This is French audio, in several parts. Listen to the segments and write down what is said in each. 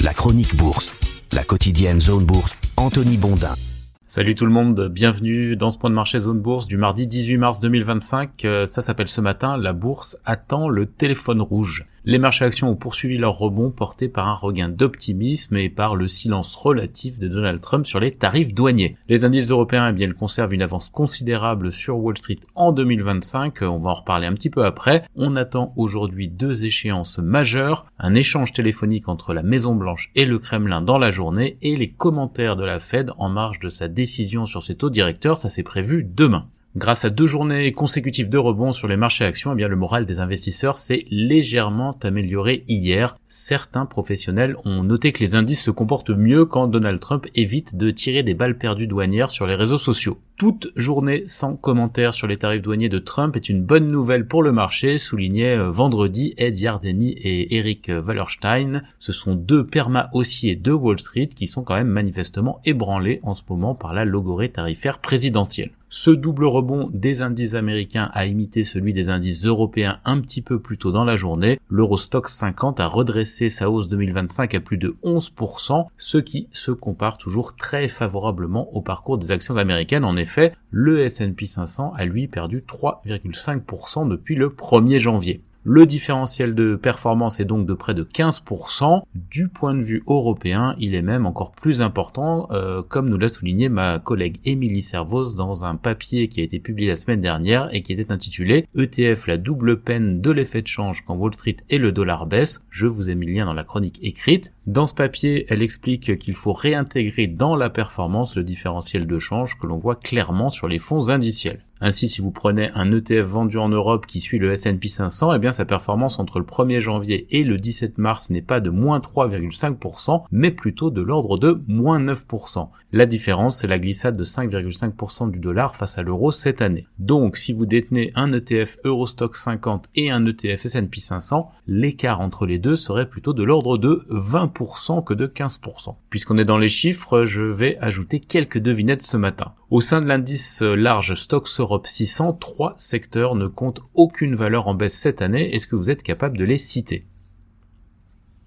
La chronique bourse, la quotidienne Zone Bourse, Anthony Bondin. Salut tout le monde, bienvenue dans ce point de marché Zone Bourse du mardi 18 mars 2025. Ça s'appelle ce matin, la bourse attend le téléphone rouge. Les marchés actions ont poursuivi leur rebond porté par un regain d'optimisme et par le silence relatif de Donald Trump sur les tarifs douaniers. Les indices européens, ils conservent une avance considérable sur Wall Street en 2025, on va en reparler un petit peu après. On attend aujourd'hui deux échéances majeures, un échange téléphonique entre la Maison Blanche et le Kremlin dans la journée et les commentaires de la Fed en marge de sa décision sur ses taux directeurs, ça c'est prévu demain. Grâce à 2 journées consécutives de rebond sur les marchés actions, le moral des investisseurs s'est légèrement amélioré hier. Certains professionnels ont noté que les indices se comportent mieux quand Donald Trump évite de tirer des balles perdues douanières sur les réseaux sociaux. Toute journée sans commentaire sur les tarifs douaniers de Trump est une bonne nouvelle pour le marché, soulignait vendredi Ed Yardeni et Eric Wallerstein. Ce sont 2 permas haussiers de Wall Street qui sont quand même manifestement ébranlés en ce moment par la logorée tarifaire présidentielle. Ce double rebond des indices américains a imité celui des indices européens un petit peu plus tôt dans la journée. L'Eurostoxx 50 a redressé sa hausse 2025 à plus de 11%, ce qui se compare toujours très favorablement au parcours des actions américaines. En effet, le S&P 500 a lui perdu 3,5% depuis le 1er janvier. Le différentiel de performance est donc de près de 15%. Du point de vue européen, il est même encore plus important, comme nous l'a souligné ma collègue Émilie Servoz dans un papier qui a été publié la semaine dernière et qui était intitulé « ETF, la double peine de l'effet de change quand Wall Street et le dollar baissent ». Je vous ai mis le lien dans la chronique écrite. Dans ce papier, elle explique qu'il faut réintégrer dans la performance le différentiel de change que l'on voit clairement sur les fonds indiciels. Ainsi, si vous prenez un ETF vendu en Europe qui suit le S&P 500, sa performance entre le 1er janvier et le 17 mars n'est pas de moins 3,5%, mais plutôt de l'ordre de moins 9%. La différence, c'est la glissade de 5,5% du dollar face à l'euro cette année. Donc, si vous détenez un ETF Eurostoxx 50 et un ETF S&P 500, l'écart entre les deux serait plutôt de l'ordre de 20% que de 15%. Puisqu'on est dans les chiffres, je vais ajouter quelques devinettes ce matin. Au sein de l'indice large Stoxx Europe 600, 3 secteurs ne comptent aucune valeur en baisse cette année. Est-ce que vous êtes capable de les citer ?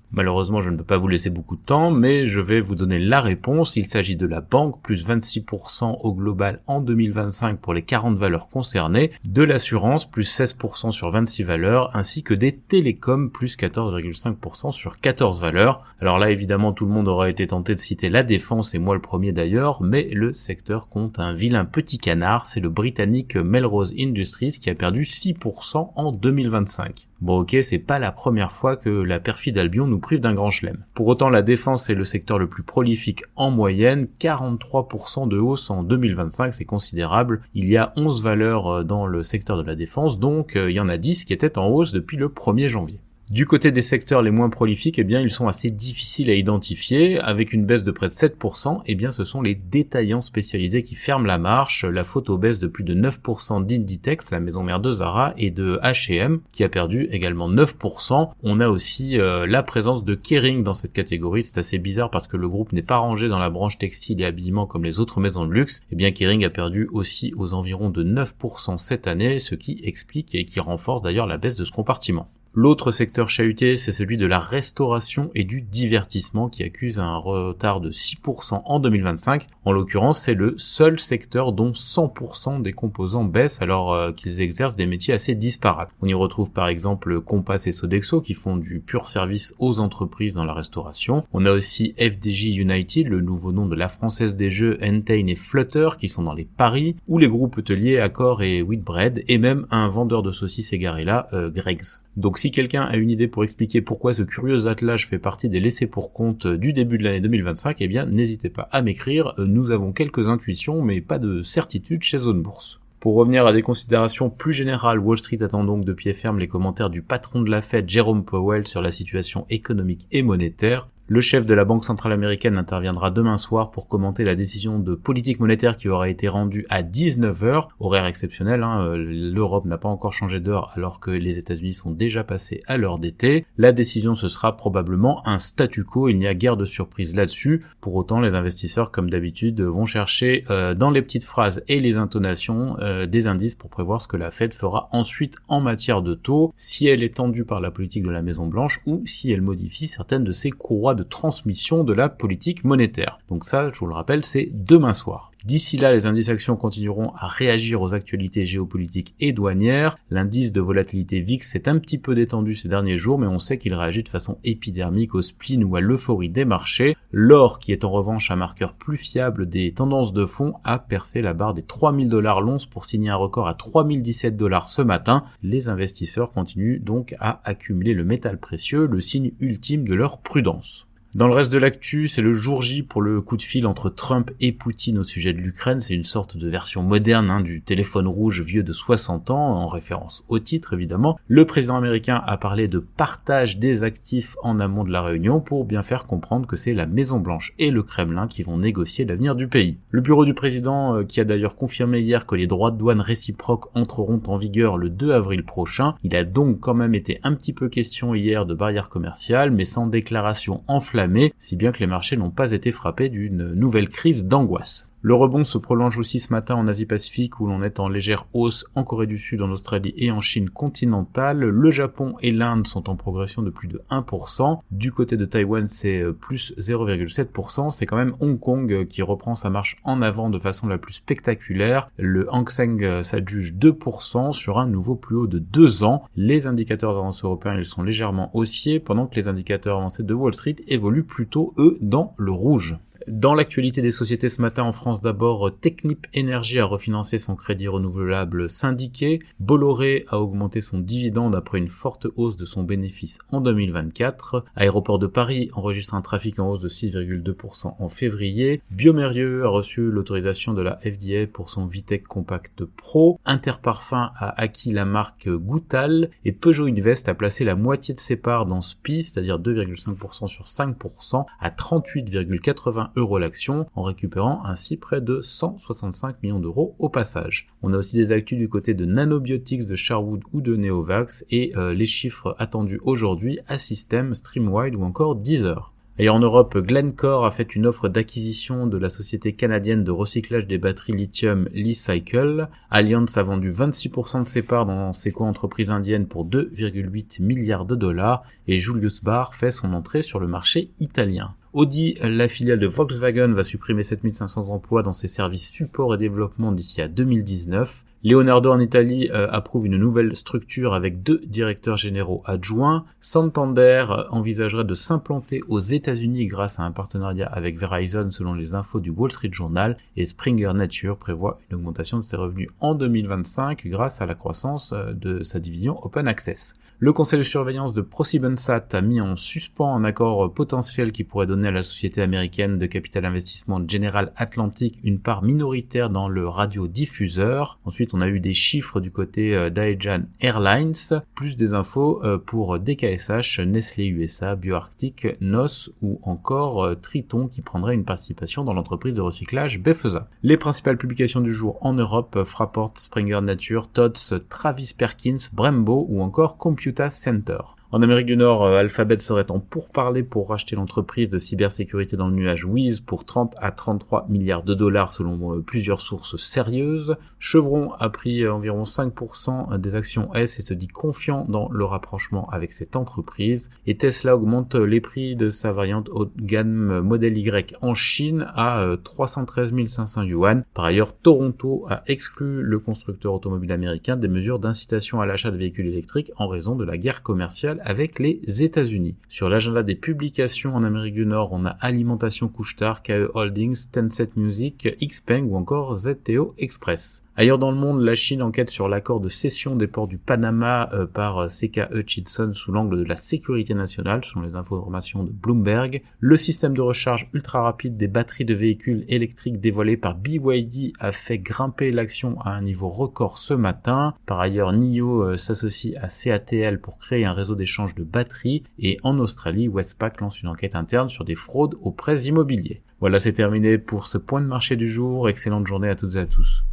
Malheureusement, je ne peux pas vous laisser beaucoup de temps, mais je vais vous donner la réponse. Il s'agit de la banque, plus 26% au global en 2025 pour les 40 valeurs concernées, de l'assurance, plus 16% sur 26 valeurs, ainsi que des télécoms, plus 14,5% sur 14 valeurs. Alors là, évidemment, tout le monde aura été tenté de citer la défense, et moi le premier d'ailleurs, mais le secteur compte un vilain petit canard, c'est le britannique Melrose Industries qui a perdu 6% en 2025. Bon ok, c'est pas la première fois que la perfide Albion nous prive d'un grand chelem. Pour autant, la défense est le secteur le plus prolifique en moyenne, 43% de hausse en 2025, c'est considérable. Il y a 11 valeurs dans le secteur de la défense, donc il y en a 10 qui étaient en hausse depuis le 1er janvier. Du côté des secteurs les moins prolifiques, ils sont assez difficiles à identifier. Avec une baisse de près de 7%, ce sont les détaillants spécialisés qui ferment la marche. La photo baisse de plus de 9% d'Inditex, la maison mère de Zara, et de H&M, qui a perdu également 9%. On a aussi la présence de Kering dans cette catégorie. C'est assez bizarre parce que le groupe n'est pas rangé dans la branche textile et habillement comme les autres maisons de luxe. Kering a perdu aussi aux environs de 9% cette année, ce qui explique et qui renforce d'ailleurs la baisse de ce compartiment. L'autre secteur chahuté, c'est celui de la restauration et du divertissement qui accuse un retard de 6% en 2025. En l'occurrence, c'est le seul secteur dont 100% des composants baissent alors qu'ils exercent des métiers assez disparates. On y retrouve par exemple Compass et Sodexo qui font du pur service aux entreprises dans la restauration. On a aussi FDJ United, le nouveau nom de la Française des Jeux, Entain et Flutter qui sont dans les paris, ou les groupes hôteliers Accor et Whitbread, et même un vendeur de saucisses égaré-là, Greggs. Donc si quelqu'un a une idée pour expliquer pourquoi ce curieux attelage fait partie des laissés pour compte du début de l'année 2025, n'hésitez pas à m'écrire. Nous avons quelques intuitions, mais pas de certitude chez Zone Bourse. Pour revenir à des considérations plus générales, Wall Street attend donc de pied ferme les commentaires du patron de la Fed, Jerome Powell, sur la situation économique et monétaire. Le chef de la Banque centrale américaine interviendra demain soir pour commenter la décision de politique monétaire qui aura été rendue à 19h, horaire exceptionnel, l'Europe n'a pas encore changé d'heure alors que les États-Unis sont déjà passés à l'heure d'été. La décision ce sera probablement un statu quo, il n'y a guère de surprise là-dessus. Pour autant, les investisseurs, comme d'habitude, vont chercher dans les petites phrases et les intonations des indices pour prévoir ce que la Fed fera ensuite en matière de taux, si elle est tendue par la politique de la Maison Blanche ou si elle modifie certaines de ses courroies de transmission de la politique monétaire. Donc ça, je vous le rappelle, c'est demain soir. D'ici là, les indices actions continueront à réagir aux actualités géopolitiques et douanières. L'indice de volatilité VIX s'est un petit peu détendu ces derniers jours, mais on sait qu'il réagit de façon épidermique au spleen ou à l'euphorie des marchés. L'or, qui est en revanche un marqueur plus fiable des tendances de fond, a percé la barre des 3000 $ l'once pour signer un record à 3017 $ ce matin. Les investisseurs continuent donc à accumuler le métal précieux, le signe ultime de leur prudence. Dans le reste de l'actu, c'est le jour J pour le coup de fil entre Trump et Poutine au sujet de l'Ukraine. C'est une sorte de version moderne du téléphone rouge vieux de 60 ans, en référence au titre évidemment. Le président américain a parlé de partage des actifs en amont de la réunion pour bien faire comprendre que c'est la Maison-Blanche et le Kremlin qui vont négocier l'avenir du pays. Le bureau du président, qui a d'ailleurs confirmé hier que les droits de douane réciproques entreront en vigueur le 2 avril prochain, il a donc quand même été un petit peu question hier de barrières commerciales, mais sans déclaration enflammée, si bien que les marchés n'ont pas été frappés d'une nouvelle crise d'angoisse. Le rebond se prolonge aussi ce matin en Asie-Pacifique où l'on est en légère hausse en Corée du Sud, en Australie et en Chine continentale. Le Japon et l'Inde sont en progression de plus de 1%. Du côté de Taïwan, c'est plus 0,7%. C'est quand même Hong Kong qui reprend sa marche en avant de façon la plus spectaculaire. Le Hang Seng s'adjuge 2% sur un nouveau plus haut de 2 ans. Les indicateurs d'avance européens, ils sont légèrement haussiers pendant que les indicateurs avancés de Wall Street évoluent plutôt, eux, dans le rouge. Dans l'actualité des sociétés ce matin en France, d'abord, Technip Energies a refinancé son crédit renouvelable syndiqué. Bolloré a augmenté son dividende après une forte hausse de son bénéfice en 2024. Aéroport de Paris enregistre un trafic en hausse de 6,2% en février. Biomérieux a reçu l'autorisation de la FDA pour son Vitec Compact Pro. Interparfums a acquis la marque Goutal et Peugeot Invest a placé la moitié de ses parts dans SPI, c'est-à-dire 2,5% sur 5% à 38,80 € l'action, en récupérant ainsi près de 165 millions d'euros au passage. On a aussi des actus du côté de Nanobiotics, de Sherwood ou de Neovax, et les chiffres attendus aujourd'hui à System, Streamwide ou encore Deezer. Et en Europe, Glencore a fait une offre d'acquisition de la société canadienne de recyclage des batteries lithium Li-Cycle. Allianz a vendu 26% de ses parts dans ses co-entreprises indiennes pour 2,8 milliards $, et Julius Baer fait son entrée sur le marché italien. Audi, la filiale de Volkswagen, va supprimer 7500 emplois dans ses services support et développement d'ici à 2019. Leonardo en Italie approuve une nouvelle structure avec 2 directeurs généraux adjoints. Santander envisagerait de s'implanter aux États-Unis grâce à un partenariat avec Verizon selon les infos du Wall Street Journal, et Springer Nature prévoit une augmentation de ses revenus en 2025 grâce à la croissance de sa division Open Access. Le conseil de surveillance de ProSiebenSat a mis en suspens un accord potentiel qui pourrait donner à la société américaine de capital investissement General Atlantic une part minoritaire dans le radiodiffuseur. Ensuite, on a eu des chiffres du côté d'Aegean Airlines, plus des infos pour DKSH, Nestlé USA, BioArctic, NOS ou encore Triton qui prendrait une participation dans l'entreprise de recyclage Befesa. Les principales publications du jour en Europe, Fraport, Springer Nature, Tod's, Travis Perkins, Brembo ou encore Computa Center. En Amérique du Nord, Alphabet serait en pourparlers pour racheter l'entreprise de cybersécurité dans le nuage Wiz pour 30 à 33 milliards $ selon plusieurs sources sérieuses. Chevron a pris environ 5% des actions S et se dit confiant dans le rapprochement avec cette entreprise. Et Tesla augmente les prix de sa variante haut de gamme Model Y en Chine à 313 500 yuan. Par ailleurs, Toronto a exclu le constructeur automobile américain des mesures d'incitation à l'achat de véhicules électriques en raison de la guerre commerciale avec les États-Unis. Sur l'agenda des publications en Amérique du Nord, on a Alimentation Couche-Tard, KE Holdings, Tencent Music, Xpeng ou encore ZTO Express. Ailleurs dans le monde, la Chine enquête sur l'accord de cession des ports du Panama par CKE Hutchison sous l'angle de la sécurité nationale, selon les informations de Bloomberg. Le système de recharge ultra rapide des batteries de véhicules électriques dévoilé par BYD a fait grimper l'action à un niveau record ce matin. Par ailleurs, NIO s'associe à CATL pour créer un réseau d'échange de batteries. Et en Australie, Westpac lance une enquête interne sur des fraudes aux prêts immobiliers. Voilà, c'est terminé pour ce point de marché du jour. Excellente journée à toutes et à tous.